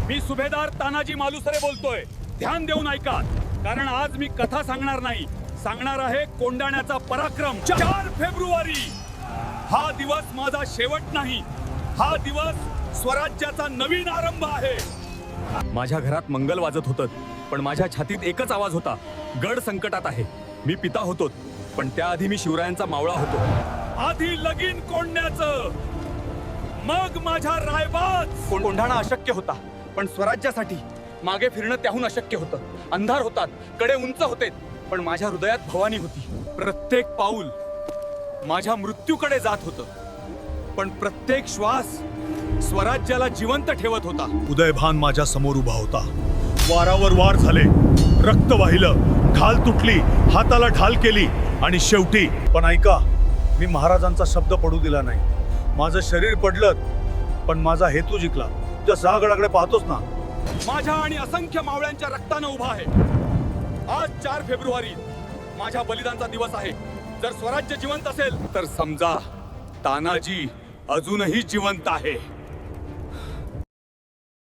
मी सुभेदार तानाजी मालुसरे बोलतोय. ध्यान देऊन ऐका, कारण आज मी कथा सांगणार नाही, सांगणार आहे कोंढाण्याचा पराक्रम. 4 फेब्रुवारी हा दिवस माझा शेवट नाही, हा दिवस स्वराज्याचा नवीन आरंभ आहे. माझ्या घरात मंगल वाजत होतं, पण माझ्या छातीत एकच आवाज होता, गड संकटात आहे. मी पिता होतो, पण त्याआधी मी शिवरायांचा मावळा होतो. आधी लगीन कोंढण्याचं, मग माझ्या रायबाज. कोंढाणा अशक्य होता, पण स्वराज्यासाठी मागे फिरणं त्याहून अशक्य होतं. अंधार होतात, कडे उंच होते, पण माझ्या हृदयात भवानी होती. प्रत्येक पाऊल माझ्या मृत्यूकडे जात होतं, पण प्रत्येक श्वास स्वराज्याला जिवंत ठेवत होता. उदयभान माझ्या समोर उभा होता. वारावर वार झाले, रक्त वाहिलं, ढाल तुटली, हाताला ढाल केली आणि शेवटी. पण ऐका, मी महाराजांचा शब्द पडू दिला नाही. माझं शरीर पडलं, पण माझा हेतू जिंकला. त्या 6 गडाकडे पाहतोस ना, माझ्या आणि असंख्य मावळ्यांच्या रक्तानं उभा आहे. आज 4 फेब्रुवारी माझ्या बलिदानचा दिवस आहे. जर स्वराज्य जिवंत असेल तर समजा तानाजी अजूनही जिवंत आहे.